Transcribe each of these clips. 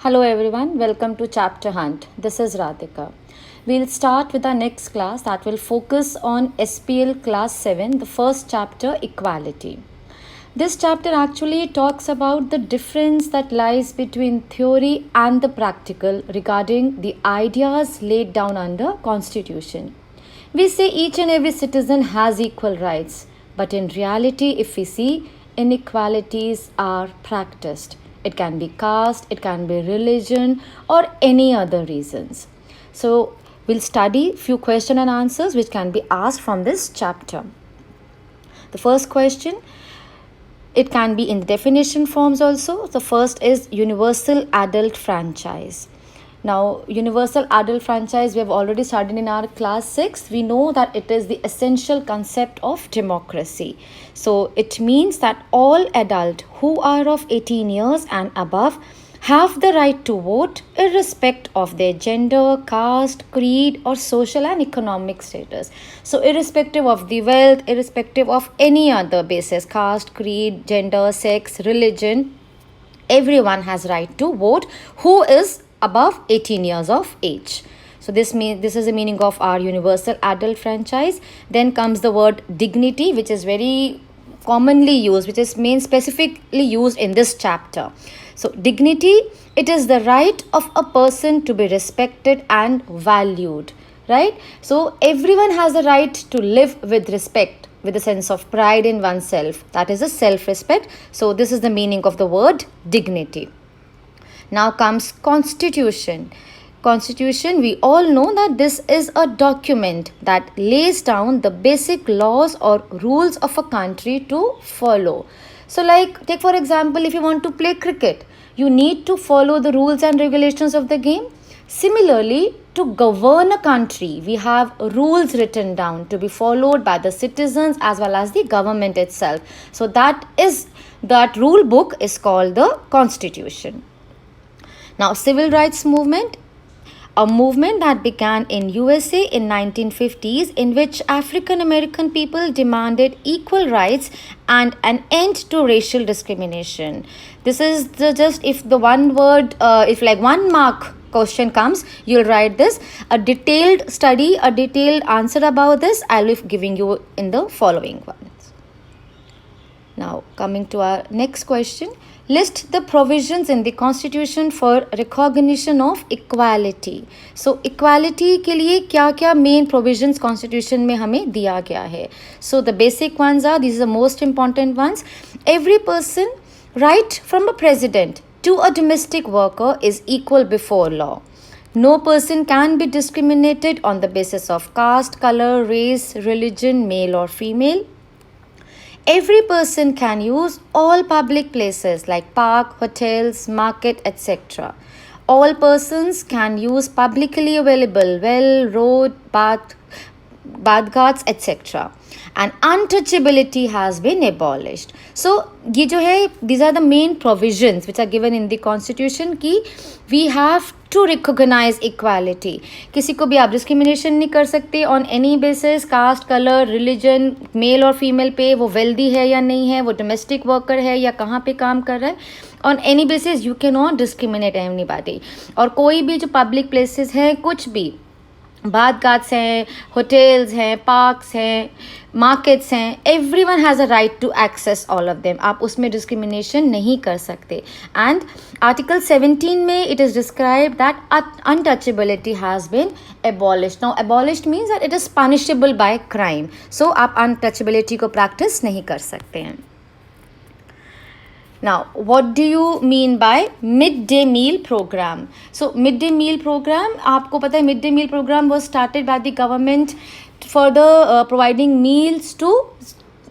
Hello everyone, welcome to Chapter Hunt. This is Radhika. We'll start with our next class that will focus on SPL Class 7, the first chapter, Equality. This chapter actually talks about the difference that lies between theory and the practical regarding the ideas laid down under Constitution. We say each and every citizen has equal rights, but in reality, if we see, inequalities are practiced. It can be caste, it can be religion, or any other reasons. So, we'll study few question and answers which can be asked from this chapter. The first question, it can be in definition forms also. The first is universal adult franchise. Now, universal adult franchise we have already studied in our class 6. We know that it is the essential concept of democracy. So, it means that all adults who are of 18 years and above have the right to vote irrespective of their gender, caste, creed, or social and economic status. So, irrespective of the wealth, irrespective of any other basis, caste, creed, gender, sex, religion, everyone has right to vote who is above 18 years of age. So this is the meaning of our universal adult franchise. Then comes the word dignity, which is very commonly used, which is main specifically used in this chapter. So dignity, it is the right of a person to be respected and valued, right? So everyone has the right to live with respect, with a sense of pride in oneself. That is a self-respect. So this is the meaning of the word dignity. Now comes Constitution. Constitution, we all know that this is a document that lays down the basic laws or rules of a country to follow. So like, take for example, if you want to play cricket, you need to follow the rules and regulations of the game. Similarly, to govern a country, we have rules written down to be followed by the citizens as well as the government itself. So that rule book is called the Constitution. Now, civil rights movement, a movement that began in USA in 1950s, in which African American people demanded equal rights and an end to racial discrimination. This is if the one word, if like 1 mark question comes, you'll write this. A detailed study, a detailed answer about this, I'll be giving you in the following ones. Now, coming to our next question. List the provisions in the Constitution for recognition of equality. So, equality के लिए क्या main provisions Constitution में हमें दिया गया है. So, the basic ones are, these are the most important ones. Every person, right from a president to a domestic worker, is equal before law. No person can be discriminated on the basis of caste, color, race, religion, male or female. Every person can use all public places like park, hotels, market, etc. All persons can use publicly available well, road, bath ghats, etc. And untouchability has been abolished. So, ये जो है, these are the main provisions which are given in the Constitution कि we have to recognize equality. किसी को भी आप discrimination नहीं कर सकते on any basis, caste, color, religion, male और female पे, वो wealthy है या नहीं है, वो domestic worker है या कहाँ पे काम कर रहा है. On any basis you cannot discriminate anybody. और कोई भी जो public places है, कुछ भी बाथ घाट्स हैं, होटल्स हैं, पार्क्स हैं, मार्केट्स हैं, everyone has a right to access all of them. आप उसमें डिस्क्रिमिनेशन नहीं कर सकते. एंड आर्टिकल 17 में it is describe that untouchability has been abolished. Now abolished means that it is punishable by crime. So आप untouchability को practice नहीं कर सकते हैं. Now, what do you mean by midday meal program? So, midday meal program, आपको पता है midday meal program was started by the government for the providing meals to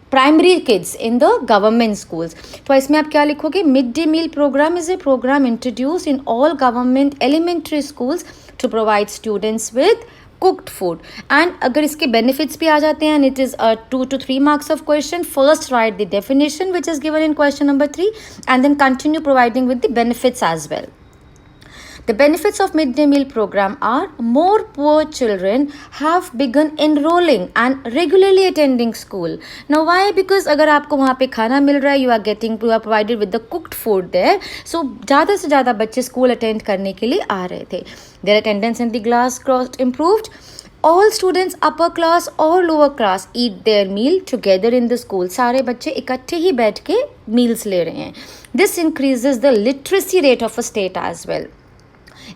primary kids in the government schools. तो इसमें आप क्या लिखोगे? Midday meal program is a program introduced in all government elementary schools to provide students with cooked food. And अगर इसके benefits भी आ जाते हैं, and it is 2 to 3 marks of question. First write the definition which is given in question number 3 and then continue providing with the benefits as well. The benefits of midday meal program are more poor children have begun enrolling and regularly attending school. Now why? Because अगर आपको वहाँ पे खाना मिल रहा है, you are provided with the cooked food there, so ज़्यादा से ज़्यादा बच्चे स्कूल अटेंड करने के लिए आ रहे थे. Their attendance in the class got improved. All students upper class or lower class eat their meal together in the school. सारे बच्चे इकट्ठे ही बैठ के meals ले रहे हैं. This increases the literacy rate of a state as well.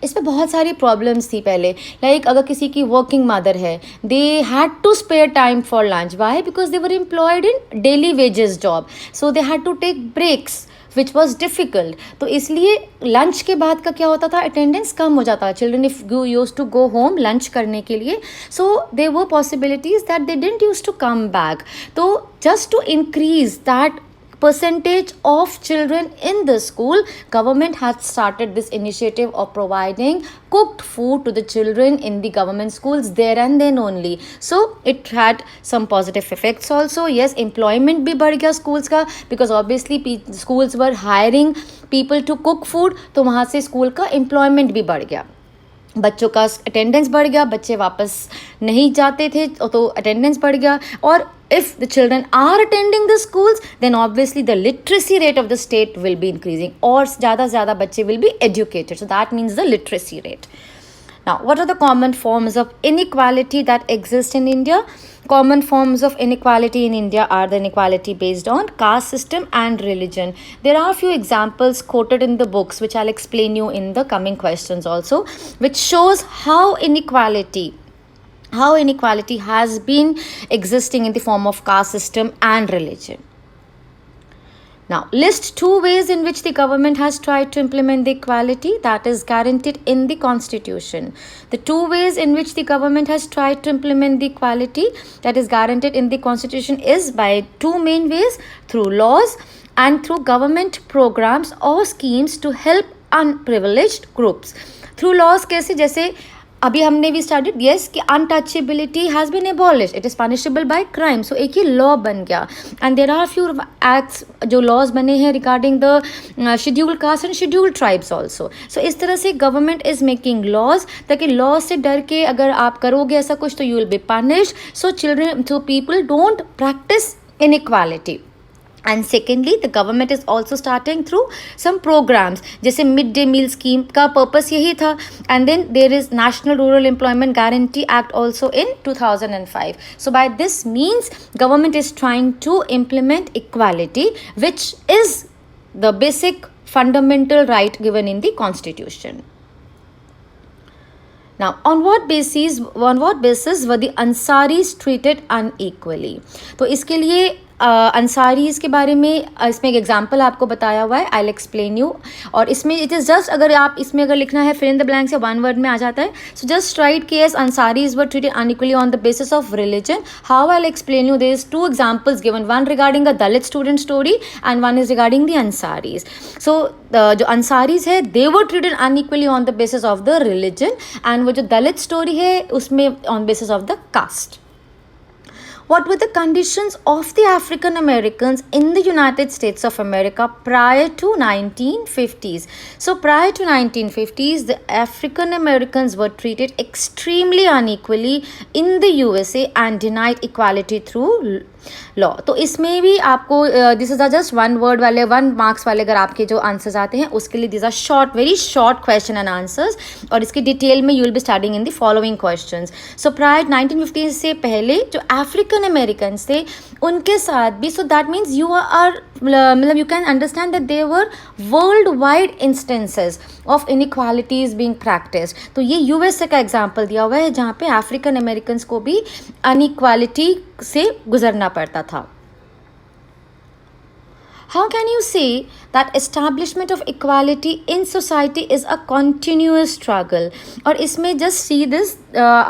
इसमें बहुत सारी प्रॉब्लम्स थी पहले. लाइक अगर किसी की वर्किंग मदर है, they had to spare time for lunch. Why? Because they were employed in daily wages job, so they had to take breaks which was difficult. तो इसलिए लंच के बाद का क्या होता था, अटेंडेंस कम हो जाता. Children if you use to go home lunch करने के लिए, so they were possibilities that they didn't use to come back. तो just to increase that percentage of children in the school, government has started this initiative of providing cooked food to the children in the government schools there and then only. So it had some positive effects also. Yes, employment भी बढ़ गया schools का, because obviously schools were hiring people to cook food, तो वहाँ से school का employment भी बढ़ गया. बच्चों का अटेंडेंस बढ़ गया, बच्चे वापस नहीं जाते थे तो अटेंडेंस बढ़ गया. और if the children are attending the schools, then obviously the literacy rate of the state will be increasing, और ज़्यादा से ज़्यादा बच्चे will be educated. So that means the literacy rate. Now, what are the common forms of inequality that exist in India? Common forms of inequality in India are the inequality based on caste system and religion. There are a few examples quoted in the books which I'll explain you in the coming questions also, which shows how inequality has been existing in the form of caste system and religion. Now, list 2 ways in which the government has tried to implement the equality that is guaranteed in the constitution. The 2 ways in which the government has tried to implement the equality that is guaranteed in the constitution is by 2 main ways: through laws and through government programs or schemes to help unprivileged groups. Through laws कैसे? जैसे अभी हमने भी started, yes, कि untouchability has been abolish, it is punishable by crime. So एक ही law बन गया. And there are few acts जो लॉज बने हैं regarding the scheduled caste and scheduled tribes also. So इस तरह से गवर्नमेंट इज़ मेकिंग लॉज, ताकि लॉ से डर के अगर आप करोगे ऐसा कुछ तो you will be punished. So children, so people don't practice inequality. And secondly, the government is also starting through some programs, जैसे मिड डे मील स्कीम का पर्पस यही था. And then there is National Rural Employment Guarantee Act also in 2005. So by this means, government is trying to implement equality, which is the basic fundamental right given in the constitution. Now, on what basis were the Ansaris treated unequally? तो इसके लिए अंसारीज़ के बारे में इसमें एक example आपको बताया हुआ है. आई विल एक्सप्लेन यू. और इसमें इट इज़ जस्ट, अगर आप इसमें अगर लिखना है फिल इन द ब्लैंक्स या 1 वर्ड में आ जाता है. So just right K S Ansaris were treated unequally on the basis of religion. How I will explain you. There is 2 examples given, one regarding a Dalit student story and one is regarding the Ansaris. So जो अंसारीज़ है they were treated unequally on the basis of the religion, and वो जो Dalit story है उसमें on basis of the caste. What were the conditions of the African Americans in the United States of America prior to 1950s? So prior to 1950s, the African Americans were treated extremely unequally in the USA and denied equality through law. तो इसमें भी आपको this is just 1 word वाले 1 marks वाले अगर आपके जो answers आते हैं उसके लिए this are short, very short question and answers, और इसकी डिटेल में you will be starting in the following questions. So prior 1950 से पहले जो अफ्रीकन अमेरिकन थे उनके साथ भी, so that means you are मतलब you can understand that there were world wide instances of inequalities being practised. तो ये यूएसए का एग्जाम्पल दिया हुआ है जहाँ पे अफ्रीकन अमेरिकन को भी अनइक्वालिटी से गुजरना पड़ता था. How can you say that establishment of equality in society is a continuous struggle? और इसमें just see this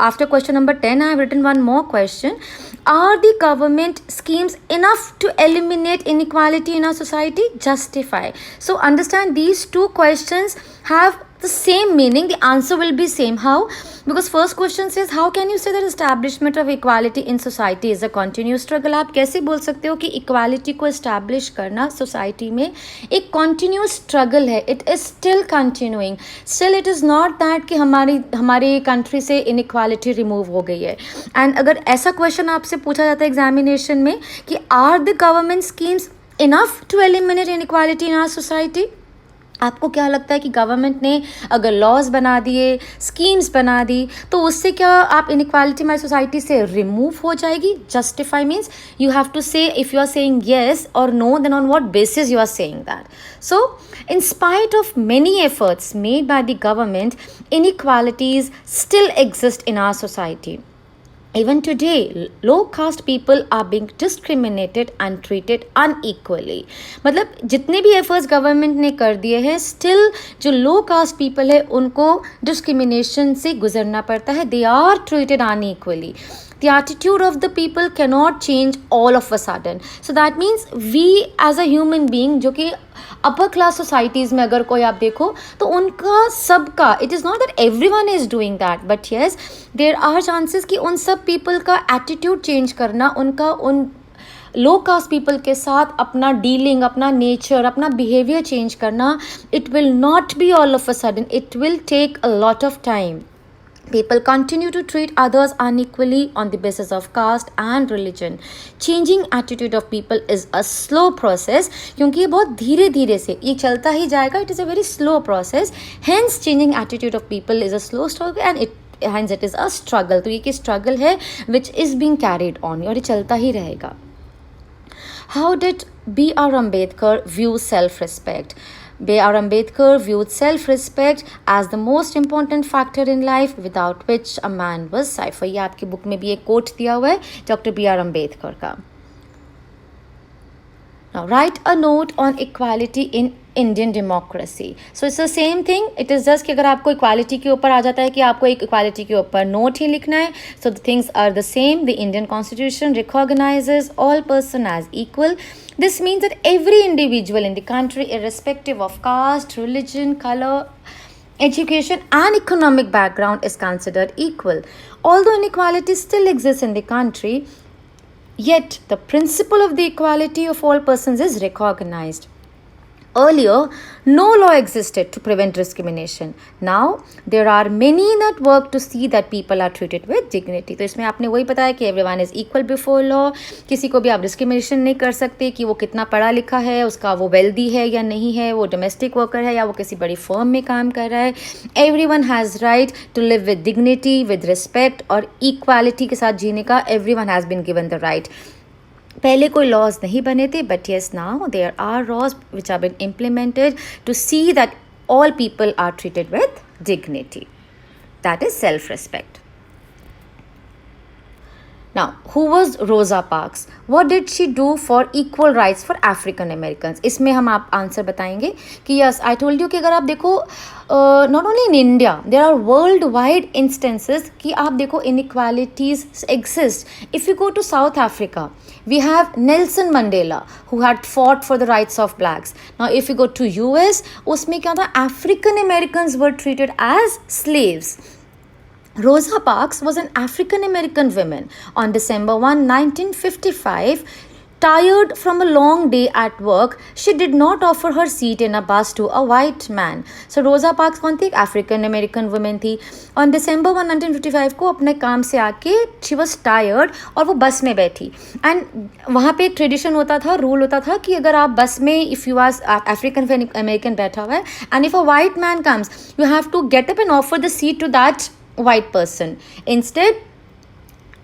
after question number 10 I have written one more question. Are the government schemes enough to eliminate inequality in our society? Justify. So understand these 2 questions have the same meaning, the answer will be same. How? Because first question says how can you say that establishment of equality in society is a continuous struggle. आप कैसे बोल सकते हो कि equality को establish करना society में एक continuous struggle है. It is still continuing. Still it is not that कि हमारी country से inequality remove हो गई है. And अगर ऐसा question आपसे पूछा जाता है examination में कि are the government schemes enough to eliminate inequality in our society? आपको क्या लगता है कि गवर्नमेंट ने अगर लॉज बना दिए, स्कीम्स बना दी, तो उससे क्या आप इनइक्वालिटी हमारी सोसाइटी से रिमूव हो जाएगी? Justify means you have to say if you are saying yes or no, then on what basis you are saying that. So in spite of many efforts made by the government, inequalities still exist in our society. Even today, low caste people are being discriminated and treated unequally. मतलब जितने भी efforts government ने कर दिए हैं, still जो low caste people है उनको discrimination से गुजरना पड़ता है. They are treated unequally. The attitude of the people cannot change all of a sudden. So that means we as a human being, जो कि अपर क्लास सोसाइटीज़ में अगर कोई आप देखो तो उनका सबका, it is not that everyone is doing that, but yes there are chances कि उन सब पीपल का एटीट्यूड चेंज करना, उनका उन लो कास्ट पीपल के साथ अपना डीलिंग, अपना नेचर, अपना बिहेवियर चेंज करना, it will not be all of a sudden. It will take a lot of time. People continue to treat others unequally on the basis of caste and religion. Changing attitude of people is a slow process, क्योंकि ये बहुत धीरे धीरे से ये चलता ही जाएगा. It is a very slow process. Hence, changing attitude of people is a slow struggle and hence it is a struggle. तो ये की struggle है which is being carried on और ये चलता ही रहेगा. How did B.R. Ambedkar view self-respect? B.R. Ambedkar viewed self-respect as the most important factor in life, without which a man was cipher. ये आपकी बुक में भी एक कोट दिया हुआ है डॉक्टर B.R. Ambedkar का. Now write a note on equality in Indian democracy. So it's the same thing. It is just कि अगर आपको equality के ऊपर आ जाता है कि आपको एक equality के ऊपर note ही लिखना है. So the things are the same. The Indian Constitution recognizes all persons as equal. This means that every individual in the country, irrespective of caste, religion, color, education and economic background, is considered equal. Although inequality still exists in the country, yet the principle of the equality of all persons is recognized. Earlier, no law existed to prevent discrimination. Now, there are many that work to see that people are treated with dignity. तो इसमें आपने वही बताया कि everyone is equal before law. किसी को भी आप discrimination नहीं कर सकते कि वो कितना पढ़ा लिखा है, उसका वो wealthy है या नहीं है, वो domestic worker है या वो किसी बड़ी firm में काम कर रहा है. Everyone has right to live with dignity, with respect और equality के साथ जीने का everyone has been given the right. पहले कोई लॉज नहीं बने थे, but yes now there are laws which are been implemented to see that all people are treated with dignity. That is self-respect. Now, who was Rosa Parks? What did she do for equal rights for African Americans? इसमें हम आप answer बताएंगे कि yes, I told you कि अगर आप देखो not only in India, there are worldwide instances कि आप देखो inequalities exist. If you go to South Africa, we have Nelson Mandela who had fought for the rights of blacks. Now, if you go to US, उसमें क्या था? African Americans were treated as slaves. Rosa Parks was an African American woman. On December 1, 1955, tired from a long day at work, she did not offer her seat in a bus to a white man. So Rosa Parks कौन थी? African American woman थी. On December 1, 1955 को अपने काम से आके she was tired और वो बस में बैठी. And वहाँ पे एक ट्रेडिशन होता था, रूल होता था कि अगर आप बस में if you are African American बैठा हुआ है and if a white man comes, you have to get up and offer the seat to that white person. Instead,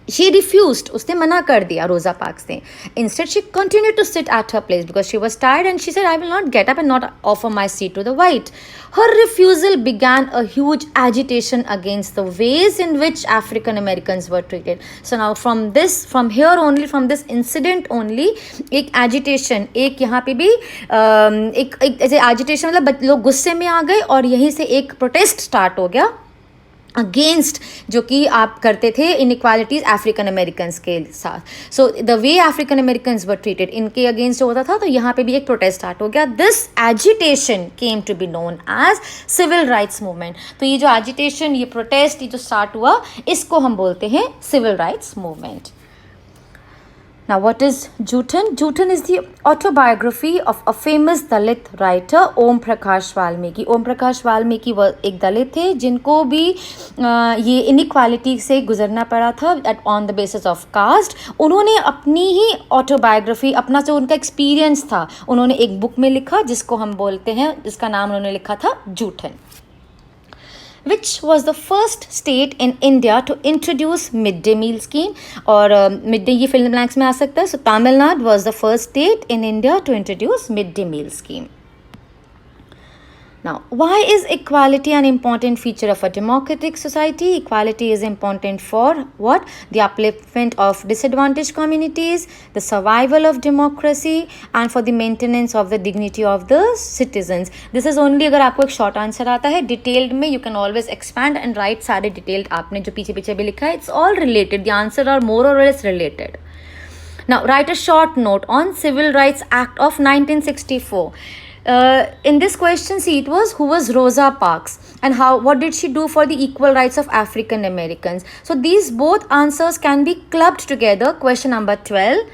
she refused. उसने मना कर दिया रोजा पार्क्स ने. Instead, she continued to sit at her place because she was tired and she said, I will not get up and not offer my seat to the white. Her refusal began a huge agitation against the ways in which African Americans were treated. So now from here only, from this incident only, एक agitation, एक यहाँ पे भी एक ऐसे agitation मतलब लोग गुस्से में आ गए और यहीं से एक protest start हो गया. अगेंस्ट जो कि आप करते थे इनइक्वालिटीज अफ्रीकन अमेरिकन्स के साथ. So the way African Americans were treated, इनके अगेंस्ट जो होता था, तो यहाँ पे भी एक प्रोटेस्ट स्टार्ट हो गया. This agitation came to be known as civil rights movement. तो ये जो एजिटेशन, ये प्रोटेस्ट, ये जो स्टार्ट हुआ, इसको हम बोलते हैं civil rights movement. Now, what is Jhutan? Jhutan is the autobiography of a famous Dalit writer, Om Prakash Valmiki. Om Prakash Valmiki वो एक दलित थे जिनको भी ये इनइक्वालिटी से गुजरना पड़ा था on the basis of caste. उन्होंने अपनी ही ऑटोबायोग्राफी, अपना जो उनका एक्सपीरियंस था, उन्होंने एक बुक में लिखा जिसको हम बोलते हैं, जिसका नाम उन्होंने लिखा था जूठन. Which was the first state in India to introduce midday meal scheme, और midday ये fill in the blanks में आ सकता है. So Tamil Nadu was the first state in India to introduce midday meal scheme. Now, why is equality an important feature of a democratic society? Equality is important for what? The upliftment of disadvantaged communities, the survival of democracy, and for the maintenance of the dignity of the citizens. This is only अगर आपको एक short answer आता है. Detailed में you can always expand and write सारे detailed आपने जो पीछे पीछे भी लिखा है. It's all related. The answer are more or less related. Now, write a short note on Civil Rights Act of 1964. In this question, see, it was who was Rosa Parks and what did she do for the equal rights of African Americans. So these both answers can be clubbed together, question number 12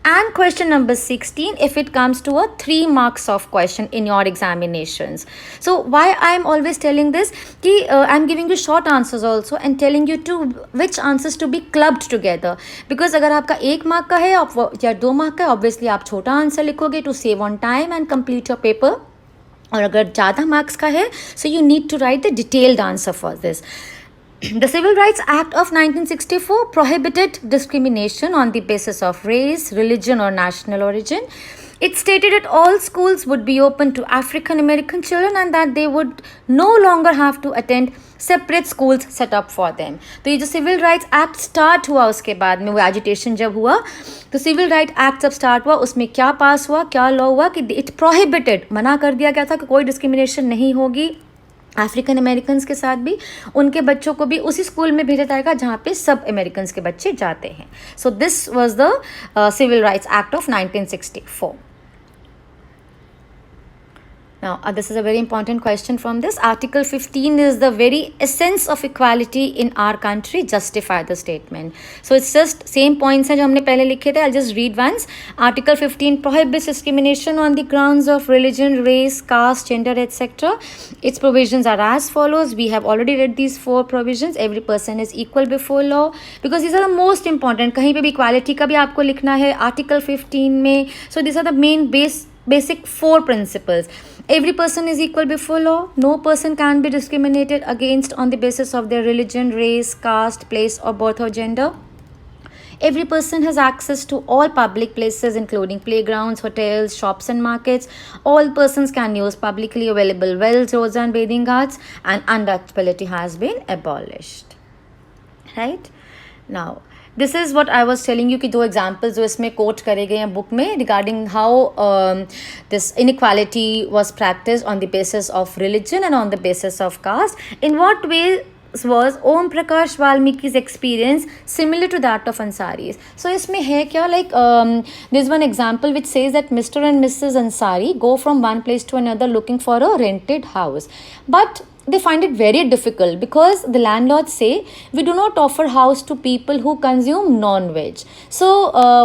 and question number 16, if it comes to a 3 marks of question in your examinations. So why I am always telling this ki I am giving you short answers also and telling you to which answers to be clubbed together, because अगर आपका 1 mark का है या 2 mark का है, obviously आप छोटा answer लिखोगे to save on time and complete your paper. और अगर ज़्यादा मार्क्स का है, so you need to write the detailed answer for this. The Civil Rights Act of 1964 prohibited discrimination on the basis of race, religion, or national origin. It stated that all schools would be open to African American children and that they would no longer have to attend separate schools set up for them. तो ये जो Civil Rights Act start हुआ, उसके बाद में वो agitation जब हुआ, तो Civil Rights Act जब start हुआ, उसमें क्या पास हुआ, क्या लॉ हुआ कि it prohibited, मना कर दिया गया था कि कोई डिस्क्रिमिनेशन नहीं होगी अफ्रीकन अमेरिकन्स के साथ भी. उनके बच्चों को भी उसी स्कूल में भेजा जाएगा जहाँ पे सब अमेरिकन्स के बच्चे जाते हैं. So this was the civil rights act of 1964. Now, this is a very important question from this. Article 15 is the very essence of equality in our country. Justify the statement. So, it's just same points हैं जो हमने पहले लिखे थे. I'll just read once. Article 15 prohibits discrimination on the grounds of religion, race, caste, gender, etc. Its provisions are as follows. We have already read these 4 provisions. Every person is equal before law. Because these are the most important. कहीं पे भी equality का भी आपको लिखना है Article 15 में. So, these are the main basic 4 principles. Every person is equal before law. No person can be discriminated against on the basis of their religion, race, caste, place or birth or gender. Every person has access to all public places including playgrounds, hotels, shops and markets. All persons can use publicly available wells, roads and bathing ghats, and untouchability has been abolished. Right? Now, this is what I was telling you कि 2 examples जो इसमें coat करे गए हैं book में regarding how this inequality was practice on the basis of religion and on the basis of caste. In what way was Om Prakash Valmiki's experience similar to that of Ansari's? So इसमें है क्या, like there's one example which says that Mr. and Mrs. Ansari go from one place to another looking for a rented house, but they find it very difficult because the landlords say we do not offer house to people who consume non-veg. So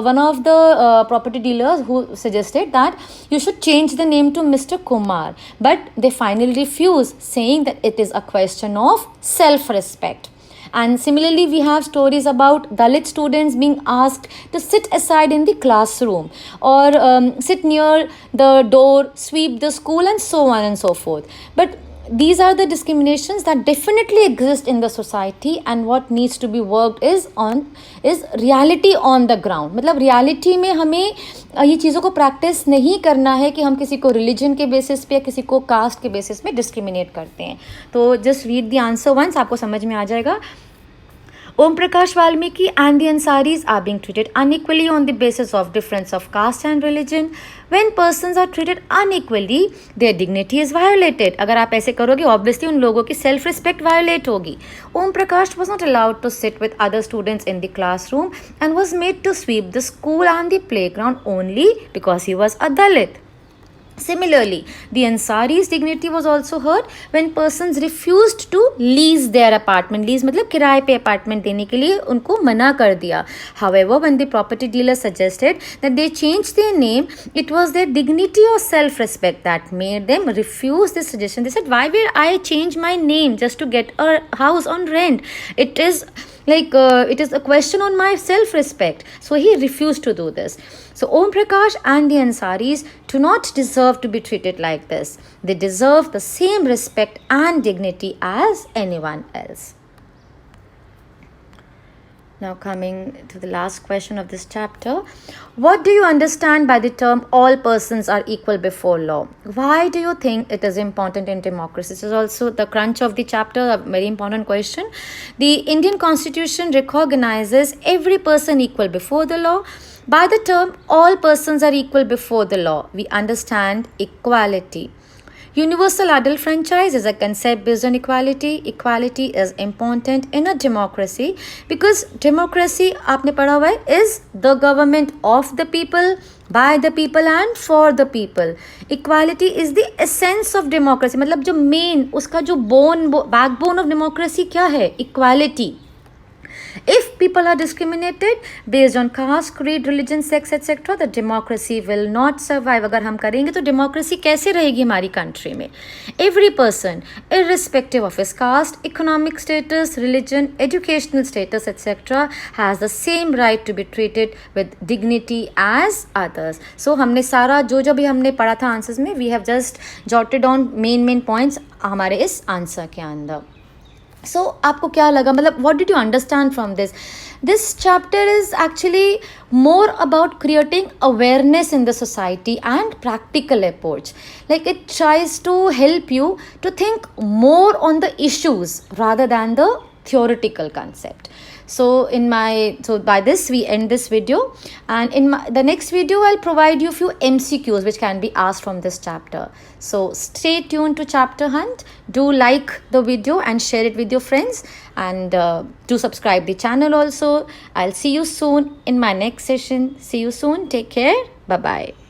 one of the property dealers who suggested that you should change the name to Mr. Kumar, but they finally refuse, saying that it is a question of self-respect. And similarly, we have stories about Dalit students being asked to sit aside in the classroom or sit near the door, sweep the school and so on and so forth. But these are the discriminations that definitely exist in the society, and what needs to be worked is reality on the ground. मतलब reality में हमें ये चीज़ों को practice नहीं करना है कि हम किसी को रिलीजन के बेसिस पे या किसी को कास्ट के बेसिस पे डिस्क्रिमिनेट करते हैं. तो just read the answer once, आपको समझ में आ जाएगा. Om Prakash Valmiki and the Ansaris are being treated unequally on the basis of difference of caste and religion. When persons are treated unequally, their dignity is violated. अगर आप ऐसे करोगे obviously उन लोगों की self respect violate होगी. Om Prakash was not allowed to sit with other students in the classroom and was made to sweep the school and the playground only because he was a Dalit. Similarly, the Ansari's dignity was also hurt when persons refused to lease their apartment. Lease मतलब किराए पे apartment देने के लिए उनको मना कर दिया. However, when the property dealer suggested that they change their name, it was their dignity or self-respect that made them refuse this suggestion. They said, "Why will I change my name just to get a house on rent? It is it is a question on my self-respect." So he refused to do this. So Om Prakash and the Ansaris do not deserve to be treated like this. They deserve the same respect and dignity as anyone else. Now coming to the last question of this chapter. What do you understand by the term all persons are equal before law? Why do you think it is important in democracy? This is also the crunch of the chapter, a very important question. The Indian Constitution recognizes every person equal before the law. By the term all persons are equal before the law, we understand equality. Universal adult franchise is a concept based on equality. Equality is important in a democracy because democracy, आपने पढ़ा हुआ है, is the government of the people, by the people and for the people. Equality is the essence of democracy. मतलब जो main उसका जो backbone of democracy क्या है? Equality. If people are discriminated based on caste, creed, religion, sex, etc., the democracy will not survive. अगर हम करेंगे तो democracy कैसे रहेगी हमारी country में? Every person, irrespective of his caste, economic status, religion, educational status, etc., has the same right to be treated with dignity as others. So हमने सारा जो भी हमने पढ़ा था answers में, we have just jotted on main points हमारे इस answer के अंदर. So आपको क्या लगा, मतलब what did you understand from this? This chapter is actually more about creating awareness in the society and practical approach. Like it tries to help you to think more on the issues rather than the theoretical concept. So by this we end this video, and in the next video I'll provide you few MCQs which can be asked from this chapter. So stay tuned to Chapter Hunt. Do like the video and share it with your friends, and do subscribe the channel also. I'll see you soon in my next session. See you soon. Take care. Bye bye.